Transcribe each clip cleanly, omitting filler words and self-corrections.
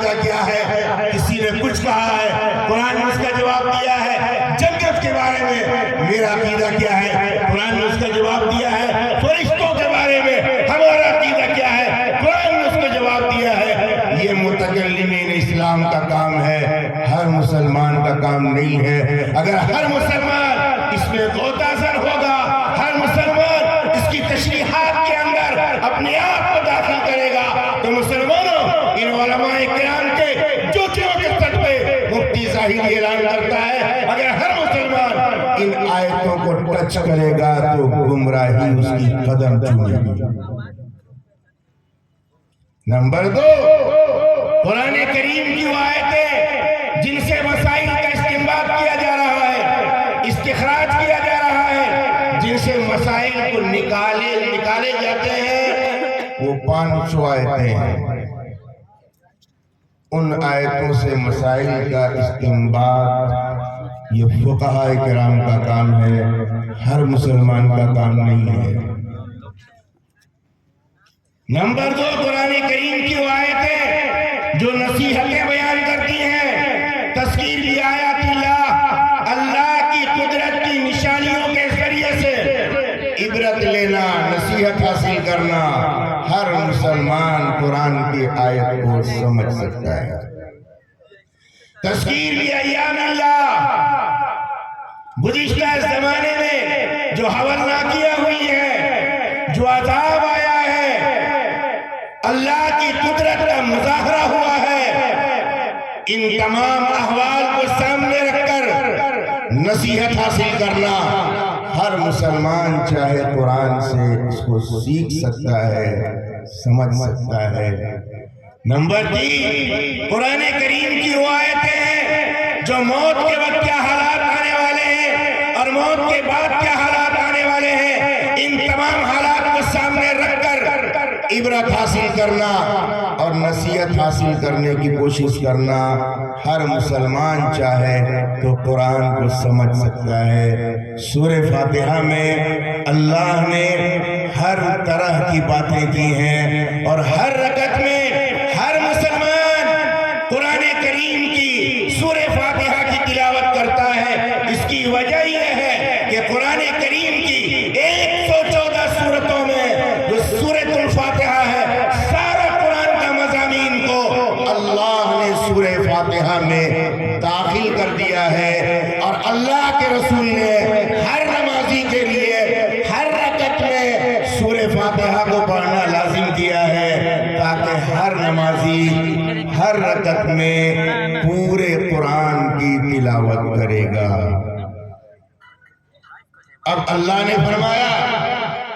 عقیدہ کیا ہے؟ کسی نے کچھ کہا ہے، قرآن نے اس کا جواب دیا ہے۔ جنت کے بارے میں میرا عقیدہ کیا ہے؟ قرآن نے اس کا جواب دیا ہے۔ فرشتوں کے بارے میں ہمارا عقیدہ کیا ہے؟ قرآن نے اس کا جواب دیا ہے۔ یہ متکلمین اسلام کا کام ہے، ہر مسلمان کا کام نہیں ہے۔ اگر ہر مسلمان اس میں غوطہ زر ہوگا، ہر مسلمان اس کی تشریحات کے اندر اپنے آپ کو داخل کرے گا، تو مسلمانوں ان علماء کرام کے جوتیوں کے سر پہ مفتی ظاہری اعلان کرتا ہے، اگر ہر مسلمان ان آیتوں کو ٹچ کرے گا تو گمراہی اس کی قدم چومے گی۔ نمبر 2، قرآن کریم کی وہ آیتیں جن سے مسائل کا استنباط کیا جا رہا ہے، استخراج کیا جا رہا ہے، جن سے مسائل کو نکالے جاتے ہیں، وہ 5 آیتیں ہیں۔ ان آیتوں سے مسائل کا استنباط یہ فقہاء کرام کا کام ہے، ہر مسلمان کا کام نہیں ہے۔ نمبر 2، قرآن کریم کی وہ آیتیں جو نصیحتیں بیان کرتی ہیں، تذکیر بھی آیات اللہ، اللہ کی قدرت کی نشانیوں کے ذریعے سے عبرت لینا، نصیحت حاصل کرنا، ہر مسلمان قرآن کی آیت کو سمجھ سکتا ہے۔ تذکیر بھی ایام اللہ، گزشتہ زمانے میں جو ہولناکیاں ہوئی ہے، جو عذاب آیا ہے، اللہ کی قدرت کا مظاہرہ ہوا ہے، ان تمام احوال کو سامنے رکھ کر نصیحت حاصل کرنا، ہر مسلمان چاہے قرآن سے اس کو سیکھ سکتا ہے، سمجھ سکتا ہے۔ نمبر 3، قرآن کریم کی وہ آیتیں ہیں جو موت کے وقت کیا حالات آنے والے ہیں اور موت کے بعد کیا حالات آنے والے ہیں، ان تمام حالات کو سامنے رکھ کر عبرت حاصل کرنا اور نصیحت حاصل کرنے کی کوشش کرنا، ہر مسلمان چاہے تو قرآن کو سمجھ سکتا ہے۔ سورہ فاتحہ میں اللہ نے ہر طرح کی باتیں کی ہیں، اور ہر رکعت میں ہر مسلمان قرآن کریم کی سورہ فاتحہ کی تلاوت کرتا ہے۔ اس کی وجہ یہ ہے کہ قرآن کریم کی 114 سورتوں میں جو سورۃ الفاتحہ ہے، سارا قرآن کا مضامین کو اللہ نے سورہ فاتحہ میں داخل کر دیا ہے، اور اللہ کے رسول نے ہر نمازی کے لیے ہر رکعت میں سورہ فاتحہ کو پڑھنا لازم کیا ہے، تاکہ ہر نمازی ہر رکعت میں پورے قرآن کی تلاوت کرے گا۔ اب اللہ نے فرمایا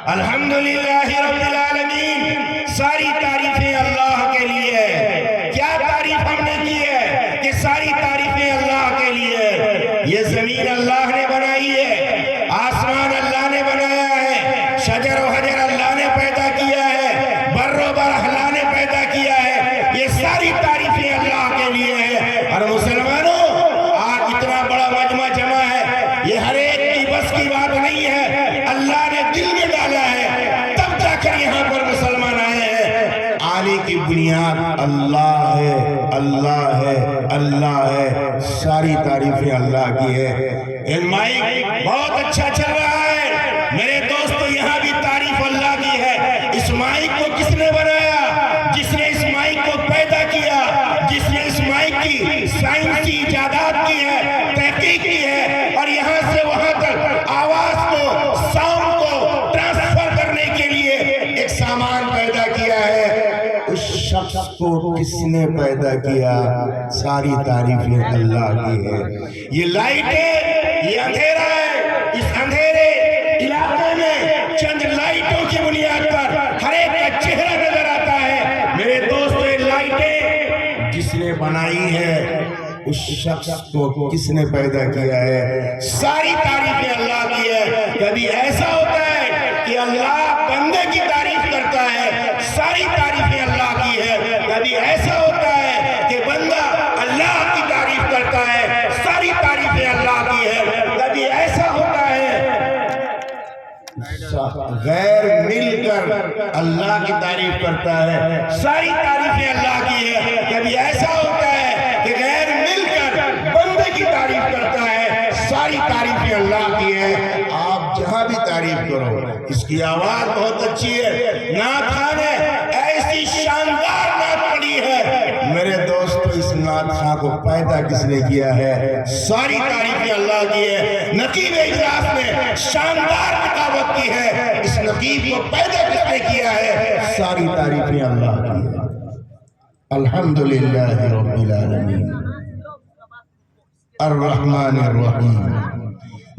الحمدللہ رب العالمین، ساری تعریفیں اللہ کے لیے ہے۔ کیا تعریف ہم نے کی ہے کہ ساری تعریفیں اللہ کے لیے ہے؟ یہ زمین اللہ نے بنائی ہے، آسمان اللہ نے بنایا ہے، شجر و حجر اللہ نے پیدا کیا ہے، بر و بر اللہ نے پیدا کیا ہے، یہ ساری تعریفیں اللہ کے لیے ہے۔ اور مسلمانوں، آج اتنا بڑا مجمع جمع ہے، یہ ہر ایک کی بس کی بات نہیں ہے، اللہ نے دل میں ڈالا ہے، تب جا کر یہاں پر مسلمان آئے ہیں۔ آنے کی بنیاد اللہ ہے، اللہ ہے، اللہ ہے، ساری تعریفیں اللہ کی ہے۔ مائک بہت اچھا چل رہا ہے میرے دوستو، یہاں بھی تعریف اللہ کی ہے۔ اس مائک کو کس نے بنایا؟ جس نے اس مائک کو پیدا کیا، جس نے اس مائک کی سائنسی ایجادات کی ہے، تحقیق کی ہے، اور یہاں سے وہاں تک آواز کو، ساؤنڈ کو ٹرانسفر کرنے کے لیے ایک سامان پیدا کیا ہے، اس شخص کو کس نے پیدا کیا؟ ساری تعریفیں اللہ کی ہے۔ یہ لائٹ ہے، یہ اندھیرا ہے، اس اندھیرے علاقے میں چند لائٹوں کی بنیاد پر ہر ایک کا چہرہ نظر آتا ہے۔ میرے دوستو، یہ لائٹیں جس نے بنائی ہے، اس شخص کو کس نے پیدا کیا ہے؟ ساری تعریفیں اللہ کی ہے۔ کبھی ایسا ہوتا ہے کہ اللہ بندے کی تعریف کرتا ہے، ساری تعریفیں اللہ کی ہے۔ کبھی ایسا ہوتا ہے کہ بندہ اللہ کی تعریف کرتا ہے، ساری تعریفیں اللہ کی ہے۔ کبھی ایسا ہوتا ہے غیر مل کر اللہ کی تعریف کرتا ہے، ساری تعریفیں اللہ کی ہے۔ کبھی ایسا ہوتا ہے کی آواز بہت اچھی ہے، نعت خواں نے ایسی شاندار نعت پڑھی ہے۔ میرے دوستو اس نعت خواں کو پیدا کس نے کیا ہے؟ ساری تعریفیں اللہ کی ہے۔ نقیب اجلاس نے شاندار کتابت کی ہے، اس نقیب کو پیدا کس نے کیا ہے؟ ساری تعریفیں اللہ کی ہے۔ الحمدللہ رب العالمین الرحمن الرحیم،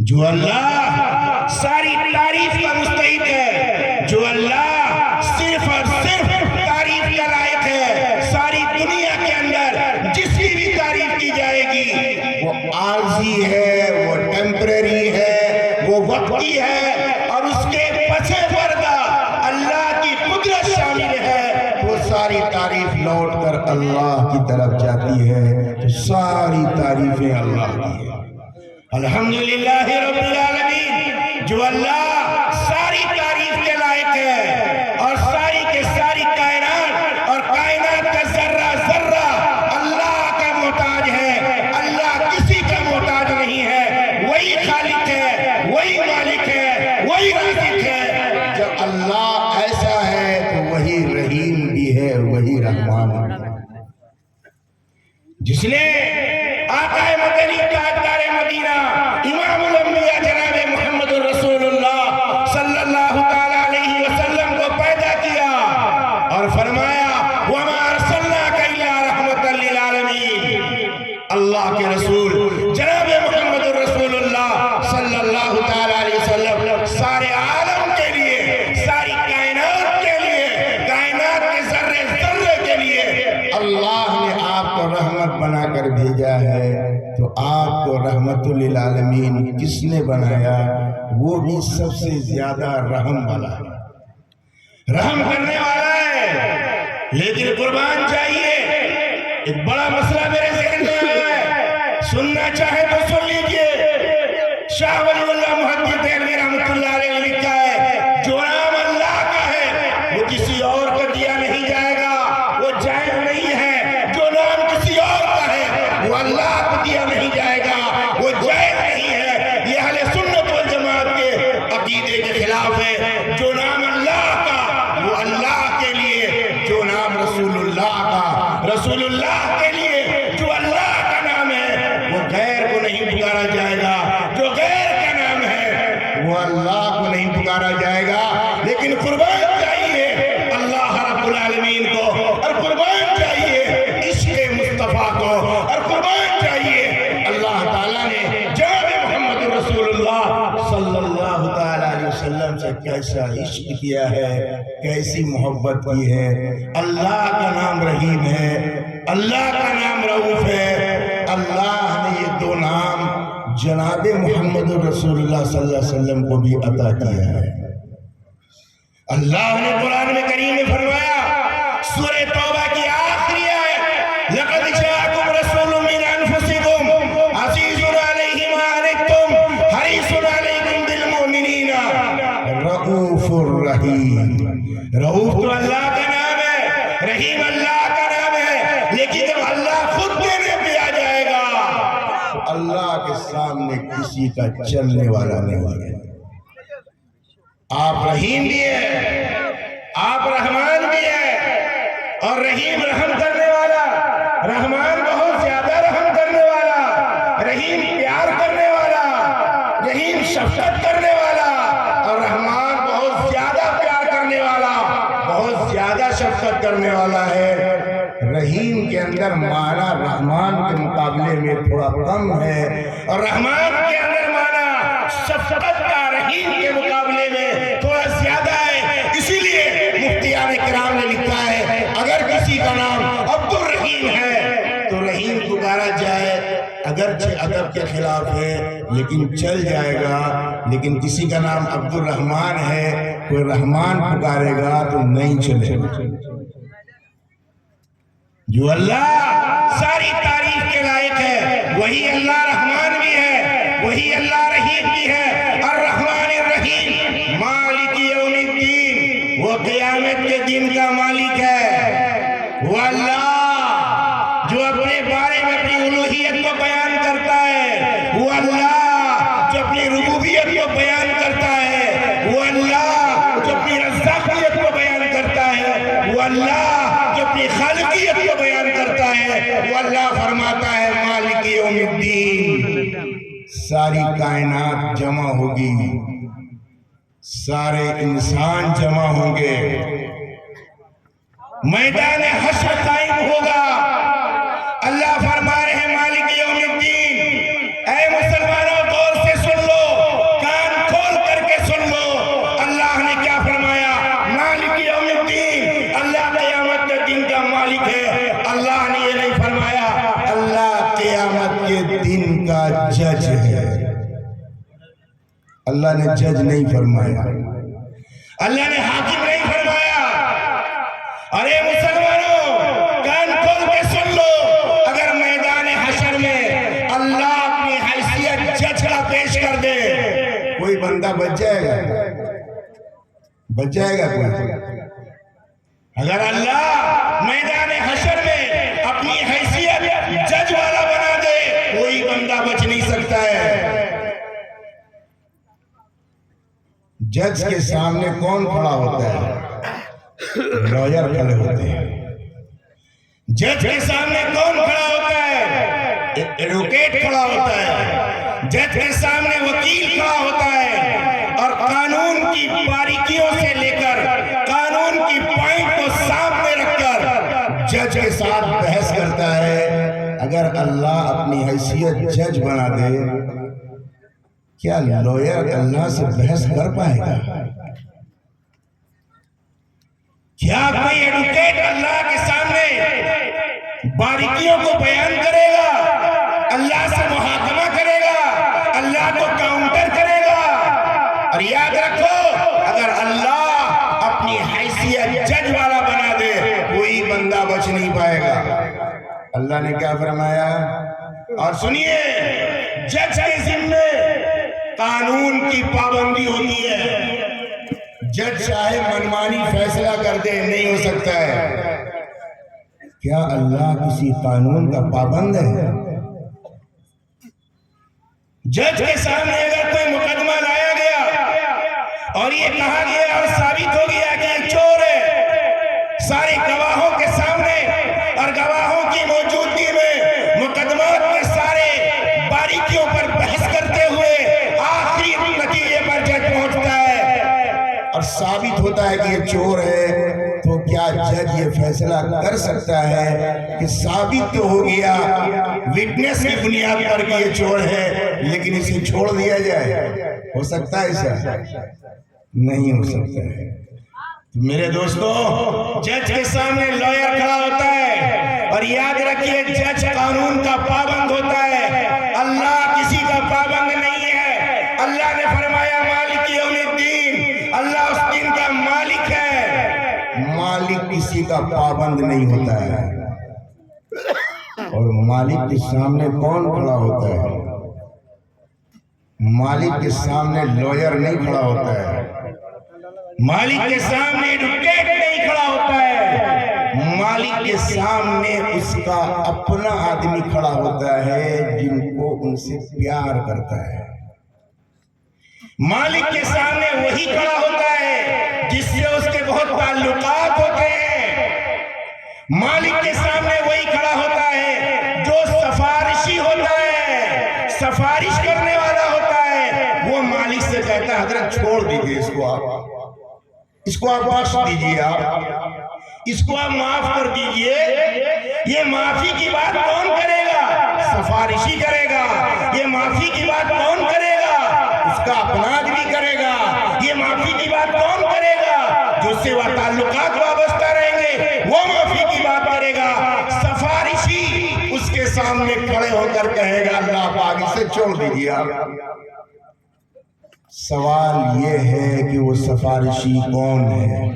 جو اللہ ساری تعریف کا مستحق ہے، جو اللہ صرف اور صرف تعریف کا لائق ہے۔ ساری دنیا کے اندر جس کی بھی تعریف کی جائے گی وہ عارضی ہے، وہ ٹیمپریری ہے، وہ وقتی ہے، اور اس کے پچھے پردہ اللہ کی قدرت شامل ہے، وہ ساری تعریف لوٹ کر اللہ کی طرف جاتی ہے۔ تو ساری تعریفیں اللہ کی ہیں۔ الحمدللہ رب العالمین، جو اللہ ساری تعریف کے لائق ہے، اور ساری کے ساری کائنات اور کائنات کا ذرہ ذرہ اللہ کا محتاج ہے۔ اللہ کسی کا محتاج نہیں ہے، وہی خالق ہے، وہی مالک ہے، وہی رازق ہے۔ جب اللہ ایسا ہے تو وہی رحیم بھی ہے، وہی رحمان بھی ہے۔ جس نے آقا مدنی تاجدار مدینہ امام الانبیاء جناب محمد رسول اللہ صلی اللہ تعالی علیہ وسلم کو پیدا کیا اور فرمایا وَمَا أَرْسَلْنَاكَ إِلَّا رَحْمَةً لِّلْعَالَمِينَ۔ اللہ کے رسول جناب محمد رسول اللہ صلی اللہ تعالی علیہ وسلم سارے عالم کے لیے، ساری کائنات کے لیے، کائنات کے ذرے ذرے کے لیے اللہ نے آپ کو رحمت بنا کر بھیجا ہے۔ تو آپ کو رحمت للعالمین کس نے بنایا؟ وہ بھی سب سے زیادہ رحم والا ہے، رحم کرنے والا ہے۔ لیکن قربان چاہیے، ایک بڑا مسئلہ میرے ذہن میں آیا ہے، سننا چاہے تو سن لیجئے۔ شاہ ولی اللہ محدث دہلوی رحمۃ اللہ علیہ نے لکھا ہے، جو نام اللہ کا ہے وہ کسی اور کو دیا نہیں جائے گا، وہ جائز نہیں ہے۔ جو نام کسی اور کا ہے وہ اللہ کو دیا نہیں جائے گا، وہ جائز نہیں ہے۔ یہ اہل سنت والجماعت کے عقیدے کے خلاف ہے۔ جو نام اللہ کا وہ اللہ کے لیے، جو نام رسول اللہ کا رسول اللہ کے لیے، جو اللہ کا نام ہے وہ غیر کو نہیں پکارا جائے گا، جو غیر کا نام ہے وہ اللہ کو نہیں پکارا جائے گا۔ لیکن قربان چاہیے اللہ رب العالمین کو، اور قربان چاہیے عشق مصطفیٰ کو، اور قربان چاہیے اللہ تعالیٰ نے جناب محمد رسول اللہ صلی اللہ تعالیٰ علیہ وسلم سے کیسا عشق کیا ہے، کیسی محبت کی ہے۔ اللہ کا نام رحیم ہے، اللہ کا نام رؤوف ہے۔ اللہ نے یہ دو نام جناب محمد رسول اللہ صلی اللہ علیہ وسلم کو بھی عطا کیا ہے۔ اللہ نے قرآن میں کریم میں فرمایا، سورہ توبہ کی آخری آیت، لَقَدْ جَاءَكُمْ رَسُولٌ مِّنْ أَنفُسِكُمْ عَزِيزٌ عَلَيْهِ مَا عَنِتُّمْ حَرِيصٌ عَلَيْكُمْ بِالْمُؤْمِنِينَ رَءُوفٌ رَحِيمٌ۔ رؤوف تو اللہ کا نام ہے، رحیم اللہ کا نام ہے، لیکن جب اللہ خود دینے پہ آ جائے گا تو اللہ کے سامنے کسی کا چلنے والا نہیں ہے۔ آپ رحیم بھی ہے، آپ رحمان بھی ہے، اور رحیم رحم کرنے والا، رحمان بہت زیادہ رحم کرنے والا، رحیم پیار کرنے والا، رحیم شفقت کرنے والا، اور رحمان بہت زیادہ پیار کرنے والا، بہت زیادہ شفقت کرنے والا ہے۔ رحیم کے اندر معنی رحمان کے مقابلے میں تھوڑا کم ہے، اور رحمان کے اندر معنی شفقت کا رحیم کے مقابلے میں تھوڑا زیادہ ہے۔ اسی لیے مفتیان کرام نے لکھا ہے، اگر کسی کا نام عبد الرحیم ہے تو رحیم پکارا جائے، اگرچہ ادب کے خلاف ہے لیکن چل جائے گا۔ لیکن کسی کا نام عبد الرحمان ہے، کوئی رحمان پکارے گا تو نہیں چلے گا۔ جو اللہ ساری تعریف کے لائق ہے وہی اللہ رحمان بھی ہے، وہی اللہ رحیم بھی ہے۔ الرحمن الرحیم مالک یوم الدین، وہ قیامت کے دن کا مالک ہے۔ وہ اللہ جو اپنے بارے میں اپنی الوہیت کو بیان کرتا ہے، وہ اللہ جو اپنی ربوبیت کو بیان کرتا ہے، وہ اللہ مالکیت کو بیان کرتا ہے، وہ اللہ فرماتا ہے مالک یوم الدین۔ ساری کائنات جمع ہوگی، سارے انسان جمع ہوں گے، میدان حشر قائم ہوگا۔ اللہ فرما رہے ہیں مالک یوم الدین۔ اے مسلمانوں غور سے سن لو، کان کھول کر کے سن لو، اللہ نے کیا فرمایا؟ مالک یوم الدین، اللہ قیامت کے دن کا مالک ہے۔ اللہ نے یہ نہیں فرمایا اللہ قیامت کے دن کا جج ہے، اللہ نے جج نہیں فرمایا، اللہ نے حاکم نہیں فرمایا۔ ارے مسلمانوں کان کھول کے سن لو، اگر میدان حشر میں اللہ اپنی حیثیت جج کا پیش کر دے، کوئی بندہ بچ جائے گا؟ بچ جائے گا کوئی؟ اگر اللہ میدان حشر میں اپنی حیثیت جج والا بنا دے، کوئی بندہ بچ نہیں سکتا ہے۔ جج کے سامنے کون کھڑا ہوتا ہے؟ لائر کھڑے ہوتے ہیں۔ جج کے سامنے کون کھڑا ہوتا ہے؟ ایڈوکیٹ کھڑا ہوتا ہے۔ جج کے سامنے وکیل کھڑا ہوتا ہے، اور قانون کی باریکیوں سے لے کر قانون کی پوائنٹ کو سامنے رکھ کر جج کے ساتھ بحث کرتا ہے۔ اگر اللہ اپنی حیثیت جج بنا دے، کیا لائر اللہ سے بحث کر پائے گا؟ کیا کوئی ایڈوکیٹ اللہ کے سامنے باریکیوں کو بیان کرے گا؟ اللہ سے محاکمہ کرے گا؟ اللہ کو کاؤنٹر کرے گا؟ اور یاد رکھو، اگر اللہ اپنی حیثیت جج والا بنا دے، کوئی بندہ بچ نہیں پائے گا۔ اللہ نے کیا فرمایا؟ اور سنیے، جج کے ذمے قانون کی پابندی ہوتی ہے۔ جج چاہے منمانی فیصلہ کر دے، نہیں ہو سکتا ہے۔ کیا اللہ کسی قانون کا پابند ہے؟ جج کے سامنے اگر کوئی مقدمہ لایا گیا اور یہ کہا گیا اور ثابت ہو گیا کہ یہ چور ہے، سارے گواہوں کے سامنے اور گواہوں کی موجودگی میں مقدمات کے سارے باریکیوں پر بحث کرتے ہوئے آخری نتیجے پر جج پہنچتا ہے اور ثابت ہوتا ہے کہ یہ چور ہے، تو کیا جج یہ فیصلہ کر سکتا ہے کہ ثابت تو ہو گیا وٹنس کی بنیاد پر کہ یہ چور ہے، لیکن اسے چھوڑ دیا جائے؟ ہو سکتا ہے ایسا؟ نہیں ہو سکتا ہے۔ میرے دوستو، جج کے سامنے لائر کھڑا ہوتا ہے، اور یاد رکھیے جج قانون کا پابند ہوتا ہے، اللہ کسی کا پابند نہیں ہے۔ اللہ نے فرمایا مالک یوم الدین، اللہ اس دن کا مالک ہے، مالک کسی کا پابند نہیں ہوتا ہے۔ اور مالک کے سامنے کون کھڑا ہوتا ہے؟ مالک کے سامنے لائر نہیں کھڑا ہوتا ہے، مالک کے سامنے ایڈوکیٹ نہیں کھڑا ہوتا ہے، مالک کے سامنے اس کا اپنا آدمی کھڑا ہوتا ہے جن کو ان سے پیار کرتا ہے۔ مالک کے سامنے وہی کھڑا ہوتا ہے جس سے اس کے بہت تعلقات ہوتے ہیں۔ مالک کے سامنے وہی کھڑا ہوتا ہے جو سفارشی ہوتا ہے، سفارش کرنے والا ہوتا ہے۔ وہ مالک سے کہتا ہے حضرت چھوڑ دیجئے اس کو، آپ بخش دیجئے، آپ اس کو آپ معاف کر دیجئے۔ یہ معافی کی بات کون کرے گا؟ سفارشی کرے گا۔ یہ معافی کی بات کون کرے گا؟ اس کا اپنا آدمی کرے گا۔ یہ معافی کی بات کون کرے گا؟ جو سے وہ تعلقات وابستہ رہیں گے، وہ معافی کی بات کرے گا۔ سفارشی اس کے سامنے کھڑے ہو کر کہے گا اللہ پاک اسے چھوڑ دیجئے۔ سوال یہ ہے کہ وہ سفارشی کون ہے؟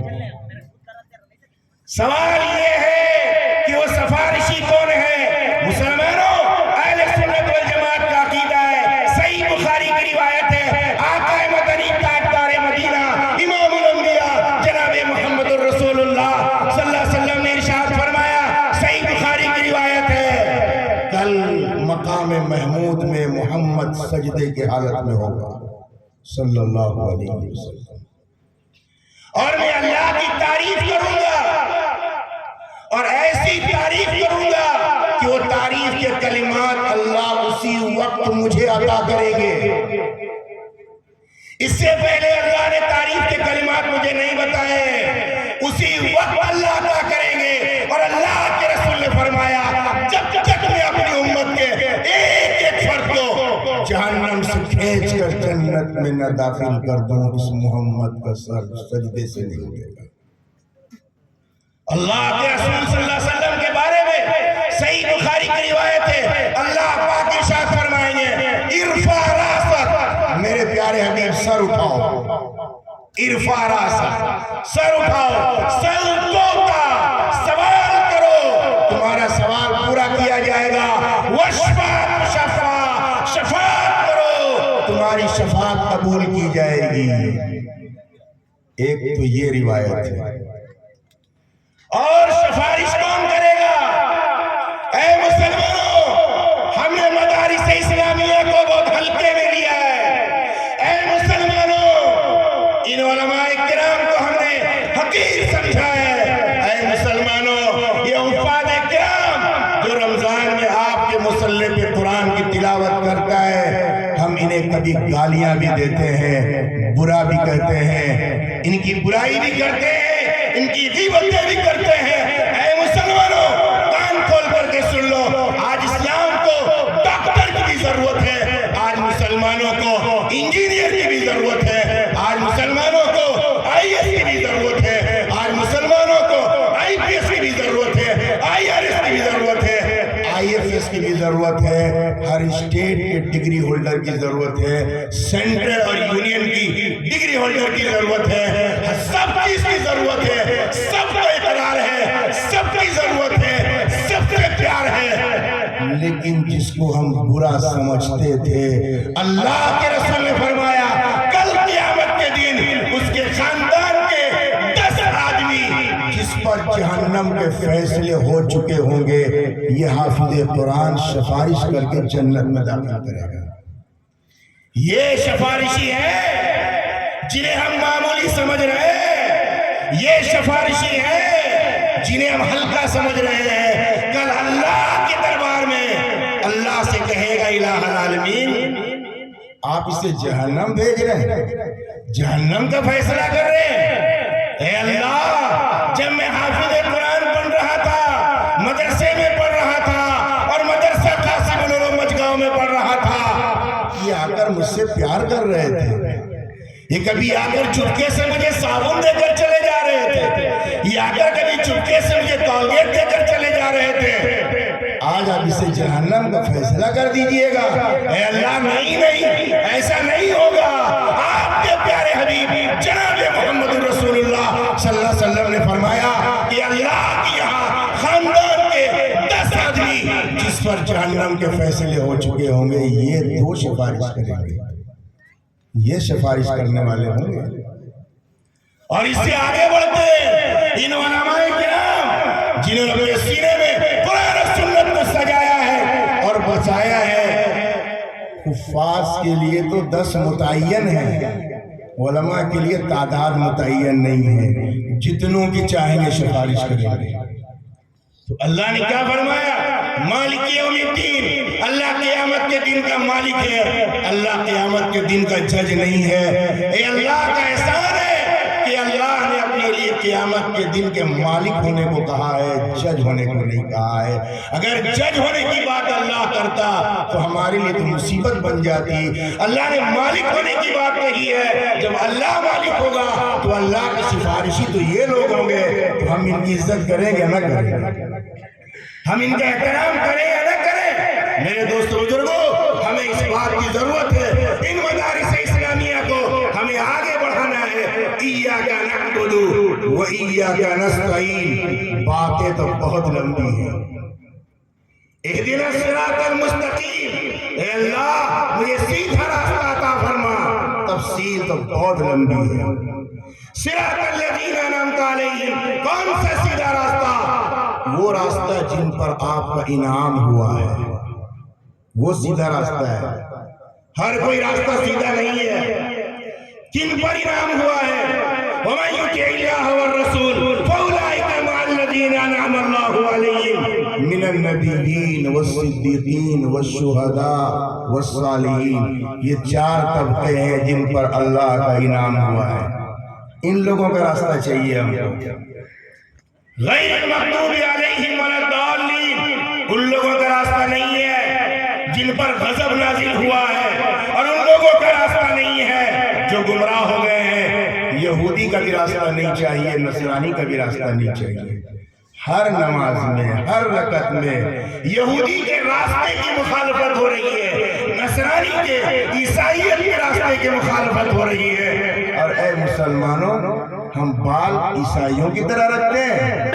سوال یہ ہے کہ وہ سفارشی کون ہے؟ مسلمانوں، اہل سنت والجماعت کا عقیدہ ہے، صحیح بخاری کی روایت ہے، آقا مدنی تاجدار مدینہ امام الانبیاء جناب محمد الرسول اللہ صلی اللہ علیہ وسلم نے ارشاد فرمایا، صحیح بخاری کی روایت ہے، کل مقام محمود میں محمد سجدے کی حالت میں ہوگا صلی اللہ علیہ وسلم، اور میں اللہ کی تعریف کروں گا اور ایسی تعریف کروں گا کہ وہ تعریف کے کلمات اللہ اسی وقت مجھے عطا کریں گے۔ اس سے پہلے اللہ نے تعریف کے کلمات مجھے نہیں بتائے، اسی وقت اللہ عطا کریں گے۔ اور اللہ کے رسول نے فرمایا جب تک میں اپنی امت کے ایک ایک فرد کو جہنم سے کھینچ کر جنت میں نہ داخل کر دوں، اس محمد کا سر سجدے سے نہیں اٹھے گا۔ اللہ کے رسول صلی اللہ علیہ وسلم کے بارے میں صحیح بخاری کی روایت ہے، اللہ پاک ارشاد فرمائیں گے ارفع راسک، میرے پیارے حبیب سر اٹھاؤ، ارفع راسک، سر اٹھاؤ، سل توتا، سوال کرو، تمہارا سوال پورا کیا جائے گا، واشفع تشفع، شفاعت کرو، تمہاری شفاعت قبول کی جائے گی۔ ایک تو یہ روایت ہے۔ اور سفارش کون کرے گا؟ اے مسلمانوں، ہم نے مدارس اسلامیہ کو بہت ہلکے میں لیا ہے۔ اے مسلمانوں، ان علماء کرام کو ہم نے حقیر سمجھا ہے۔ اے مسلمانوں، یہ حفاظ کرام جو رمضان میں آپ کے مصلی پہ قرآن کی تلاوت کرتا ہے، ہم انہیں کبھی گالیاں بھی دیتے ہیں، برا بھی کہتے ہیں، ان کی برائی بھی کرتے ہیں، ان کی غیبتیں بھی کرتے ہیں۔ اے مسلمانوں، کان کھول کر کے سن لو، آج اسلام کو ڈاکٹر کی بھی ضرورت ہے، آج مسلمانوں کو انجینئر کی بھی ضرورت ہے، آج مسلمانوں کو آئی ایس کی بھی ضرورت ہے، آج مسلمانوں کو آئی پی ایس کی بھی ضرورت ہے، آئی آر ایس کی بھی ضرورت ہے، آئی ایف ایس کی بھی ضرورت ہے، ہر اسٹیٹ کے ڈگری ہولڈر کی ضرورت ہے، سینٹرل اور یونین کی ڈگری ہولڈر کی ضرورت ہے، سب چیز کی ضرورت ہے، سب کو اقرار ہے، سب کی ضرورت ہے، سب سے پیار ہے۔ لیکن جس کو ہم برا سمجھتے تھے، اللہ کے رسول نے فرمایا کل قیامت کے دن اس کے خاندان کے 10 آدمی جس پر جہنم کے فیصلے ہو چکے ہوں گے، یہ حافظ قرآن سفارش کر کے جنت میں داخل کرے گا۔ یہ سفارشی ہے جنہیں ہم معمولی سمجھ رہے ہیں، یہ سفارشی ہے جنہیں ہم ہلکا سمجھ رہے ہیں، کل اللہ کے دربار میں اللہ سے کہے گا الہ العالمین آپ اسے جہنم بھیج رہے ہیں، جہنم کا فیصلہ کر رہے ہیں۔ اے اللہ، جب میں حافظ قرآن پڑھ رہا تھا، مدرسے میں پڑھ رہا تھا، اور مدرسہ قاسم العلوم مجگاؤں میں پڑھ رہا تھا، یہ آ کر مجھ سے پیار کر رہے تھے، یہ کبھی آ کر چپکے سے مجھے صابن دے کر چلے جا رہے تھے، یہ آ کر کبھی چپکے سے مجھے کولگیٹ دے کر چلے جا رہے تھے، آج آپ اسے جہنم کا فیصلہ کر دیجئے گا۔ اے اللہ، نہیں نہیں، ایسا نہیں ہوگا۔ آپ کے پیارے حبیب جناب محمد رسول اللہ صلی اللہ علیہ وسلم نے فرمایا کہ اللہ کی یہاں خاندان کے 10 آدمی جس پر جہنم کے فیصلے ہو چکے ہوں گے، یہ 2 سفارش کریں گے، یہ سفارش کرنے والے ہوں گے۔ اور اس سے آگے بڑھتے ہیں ان علماء کرام جنہوں نے اپنے سینے میں قرآن و سنت کو سجایا ہے اور بچایا ہے۔ حفاظ کے لیے تو 10 متعین ہیں، علماء کے لیے تعداد متعین نہیں ہے، جتنوں کی چاہیں گے سفارش کریں گے۔ تو اللہ نے کیا فرمایا؟ مالک یوم الدین، اللہ قیامت کے دن کا مالک ہے، اللہ قیامت کے دن کا جج نہیں ہے۔ اے اللہ کا احسان ہے کہ اللہ نے اپنے لیے قیامت کے دن کے مالک ہونے کو کہا ہے، جج ہونے کو نہیں کہا ہے۔ اگر جج ہونے کی بات اللہ کرتا تو ہمارے لیے تو مصیبت بن جاتی۔ اللہ نے مالک ہونے کی بات کہی ہے، جب اللہ مالک ہوگا تو اللہ کے سفارشی تو یہ لوگ ہوں گے، تو ہم ان کی عزت کریں گے نہ کریں گے، ہم ان کا احترام کریں یا نہ کریں؟ میرے دوستو بزرگوں، ہمیں اس بات کی ضرورت ہے، ان مدارس اسلامیہ کو ہمیں آگے بڑھانا ہے۔ ایاک نعبد و ایاک نستعین، باتیں تو بہت لمبی ہیں۔ اہدنا الصراط المستقیم، اے اللہ مجھے سیدھا راستہ عطا فرما، تفصیل تو بہت لمبی ہے۔ صراط الذین انعمت علیہم، کون سا سیدھا راستہ؟ وہ راستہ جن پر آپ کا انعام ہوا ہے، وہ سیدھا راستہ ہے۔ ہر کوئی راستہ سیدھا نہیں ہے، کن پر انعام ہوا ہے؟ وَمَن يُطِعِ اللَّهَ وَالرَّسُولَ فَأُولَٰئِكَ مَعَ الَّذِينَ الذین انعم اللہ علیہم من النبیین والصدیقین والشہداء والصالحین، یہ 4 طبقے ہیں جن پر اللہ کا انعام ہوا ہے. ان لوگوں کا راستہ چاہیے ہم کو. غیر المغضوب علیہم ولا الضالین، ان لوگوں کا راستہ نہیں ہے جن پر غضب نازل ہوا ہے، اور ان لوگوں کا راستہ نہیں ہے جو گمراہ ہو گئے ہیں. یہودی کا بھی راستہ نہیں چاہیے، نصرانی کا بھی راستہ نہیں چاہیے. ہر نماز میں، ہر رکعت میں یہودی کے راستے کی مخالفت ہو رہی ہے، نصرانی کے، عیسائیت کے راستے کی مخالفت ہو رہی ہے. اور اے مسلمانوں، ہم بال عیسائیوں کی طرح رکھتے ہیں،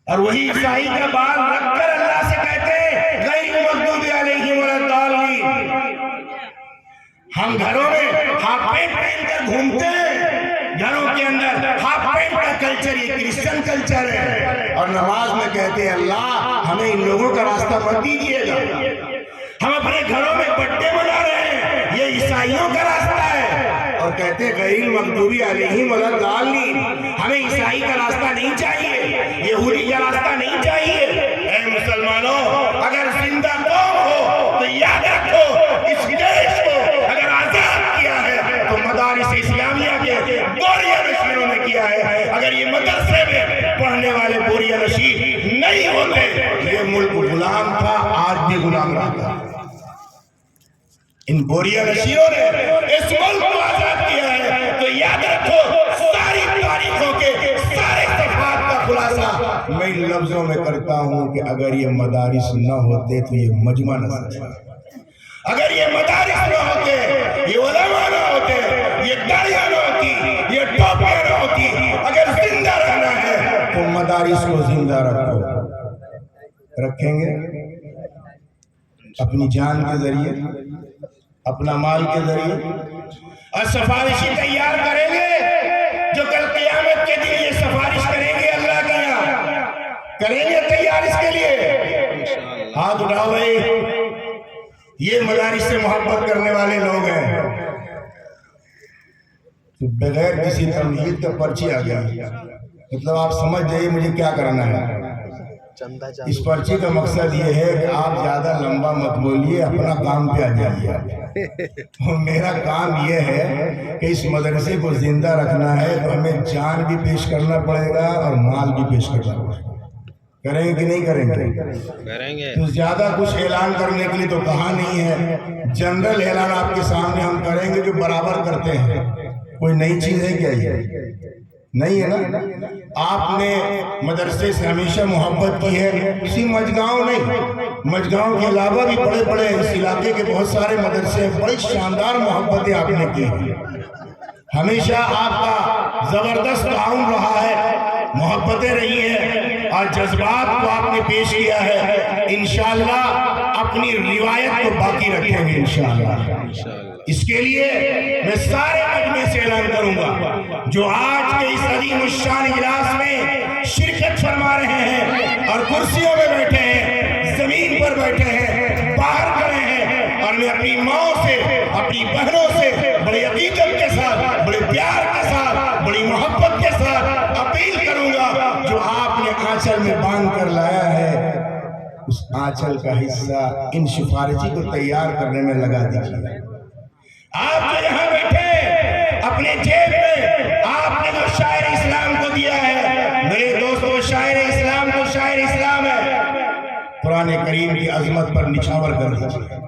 اور وہی عیسائی کا بال رکھ کر اللہ سے کہتے ہیں غیر المغضوب علیہم ولا الضالین. ہم گھروں میں ہاف پینٹ پہن کر گھومتے ہیں، گھروں کے اندر ہاف پینٹ کا کلچر یہ کرسچن کلچر ہے، اور نماز میں کہتے ہیں اللہ ہمیں ان لوگوں کا راستہ مت دیجیے گا. ہم اپنے گھروں میں برتھڈے منا رہے ہیں، یہ عیسائیوں کا راستہ ہے، اور کہتے ہیں غیر المغضوب علیہم ولا الضالین. ہمیں عیسائی کا راستہ نہیں چاہیے، یہودی کا راستہ نہیں چاہیے. اے مسلمانوں، اگر زندہ قوم ہو تو یاد رکھو اس دیش کو اگر آزاد کیا ہے تو مدارس اسلامیہ کے بوریہ نشینوں نے کیا ہے. اگر یہ مدرسے میں پڑھنے والے بوریہ نشین نہیں ہوتے، یہ ملک غلام تھا، آج بھی غلام رہتا. ان بوریہ نشینوں نے اس ملک کو آزاد کیا ہے. تو یاد رکھو ساری تاریخوں کے سارے صفحات کا خلاصہ میں ان لفظوں میں کرتا ہوں کہ اگر یہ مدارس نہ ہوتے تو یہ مجمع نہ سکتا. اگر یہ مدارس نہ ہوتے، یہ علماء نہ ہوتے، یہ داڑیاں نہ ہوتی، یہ ٹوپیاں نہ ہوتی، اگر زندہ رہنا ہے تو مدارس کو زندہ رکھو. رکھیں گے اپنی جان کے ذریعے، اپنا مال کے ذریعے، اور سفارشی تیار کریں گے جو کل قیامت کے دن یہ سفارش کریں گے اللہ کے یہاں. کریں گے تیار اس کے لیے؟ ہاتھ اٹھاؤ بھائی. یہ مدارس سے محبت کرنے والے لوگ ہیں. بغیر کسی تمہید کا پرچی آ گئی، مطلب آپ سمجھ جائیے مجھے کیا کرنا ہے. اس پرچی کا مقصد یہ ہے کہ آپ زیادہ لمبا مت بولیے، اپنا کام پہ آ جائیے. میرا کام یہ ہے کہ اس مدرسے کو زندہ رکھنا ہے، تو ہمیں جان بھی پیش کرنا پڑے گا اور مال بھی پیش کرنا پڑے گا. کریں گے کہ نہیں کریں گے؟ کریں گے. تو زیادہ کچھ اعلان کرنے کے لیے تو کہا نہیں ہے، جنرل اعلان آپ کے سامنے ہم کریں گے جو برابر کرتے ہیں. کوئی نئی چیز ہے کیا؟ یہ نہیں ہے نا. آپ نے مدرسے سے ہمیشہ محبت کی ہے، اسی مجگاؤں نہیں، مجگاؤں کے علاوہ بھی بڑے بڑے اس علاقے کے بہت سارے مدرسے ہیں، بڑی شاندار محبتیں آپ نے کی. ہمیشہ آپ کا زبردست تعاون رہا ہے، محبتیں رہی ہیں، اور جذبات کو آپ نے پیش کیا ہے. انشاءاللہ اپنی روایت کو باقی رکھیں گے انشاءاللہ. اس کے لیے میں سارے مجمع سے اعلان کروں گا جو آج کے اس عظیم الشان اجلاس میں شرکت فرما رہے ہیں اور کرسیوں میں بیٹھے ہیں، زمین پر بیٹھے ہیں، باہر کھڑے ہیں، اور میں اپنی ماں سے، اپنی بہنوں سے بڑی عقیدت کے ساتھ، بڑے پیار کے ساتھ، بڑی محبت کے ساتھ اپیل کروں گا جو آپ نے آنچل میں باندھ کر لایا ہے، اس آنچل کا حصہ ان سفارشی کو تیار کرنے میں لگا دیجیے. آپ جو یہاں بیٹھے اپنے جیب میں آپ نے جو شاعر اسلام کو دیا ہے، میرے دوستو شاعر اسلام تو شاعر اسلام ہے. قرآن کریم کی عظمت پر نچھاور کر دیجیے.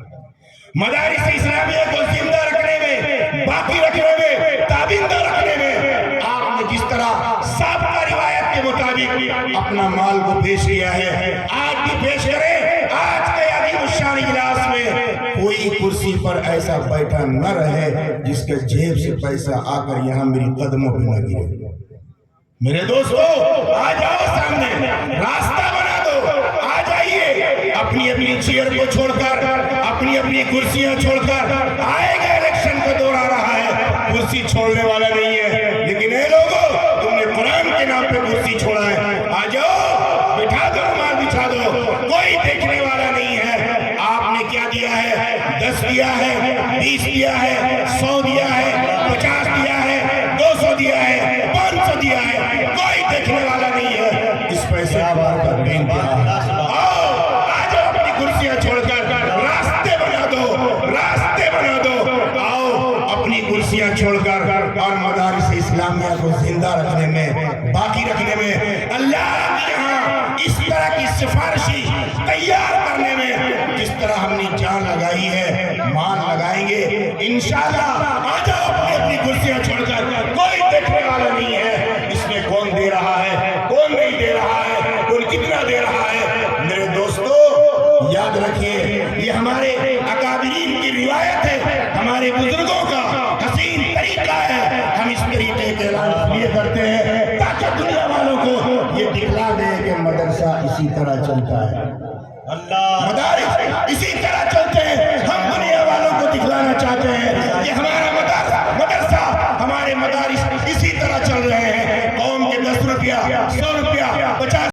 مدارس اسلامیہ کو زندہ رکھنے میں، باقی رکھنے میں، تابندہ رکھنے میں آپ نے جس طرح سابقہ روایت کے مطابق اپنا مال کو پیش کیا ہے، آج بھی پیش کریں. آج کے عظیم الشان اجلاس میں کوئی کرسی پر ایسا بیٹھا نہ رہے جس کے جیب سے پیسہ آ کر یہاں میری قدموں پہ نہ گرے. میرے دوستو آ جاؤ، سامنے راستہ بنا دو، آ جائیے. اپنی اپنی چیئر کو چھوڑ کر، اپنی اپنی کرسیاں چھوڑ کر، آئے گا الیکشن کو دور آ رہا ہے، کرسی چھوڑنے والا نہیں ہے. لیکن اے لوگو، تم نے قرآن کے نام پہ کرسی چھوڑا ہے. آ جاؤ، بٹھا دو، رومال بچھا دو، کوئی دیکھنے والا نہیں ہے. آپ نے کیا دیا ہے؟ 10 دیا ہے، 20 دیا ہے، 100 دیا ہے، 50 دیا ہے، 200 دیا ہے، 500 دیا ہے، کوئی دیکھنے والا نہیں ہے. بے انتہا۔ آؤ آ جاؤ اپنی کرسیاں چھوڑ کر راستے بنا دو، آؤ اپنی کرسیاں چھوڑ کر اور مدارس اسلامیہ کو زندہ رکھنے میں، باقی رکھنے میں، اللہ کے یہاں اس طرح کی سفارشی تیار کرنے میں جس طرح ہم نے جان لگائی ہے مان لگائیں گے انشاءاللہ۔ آ جاؤ اپنی کرسیاں چھوڑ کر، کوئی دیکھنے والا نہیں ہے اس میں کون دے رہا ہے کون نہیں دے رہا ہے، کون کتنا دے رہا ہے۔ میرے دوستو یاد رکھیے یہ ہمارے اکابرین کی روایت ہے، ہمارے بزرگوں کا حسین طریقہ ہے۔ ہم اس طریقے کے اعلان اس لیے کرتے ہیں تاکہ دنیا والوں کو یہ دکھلا دے کہ مدرسہ اسی طرح چلتا ہے، مدارس اسی طرح چلتے ہیں۔ ہم دنیا والوں کو دکھلانا چاہتے ہیں کہ ہمارا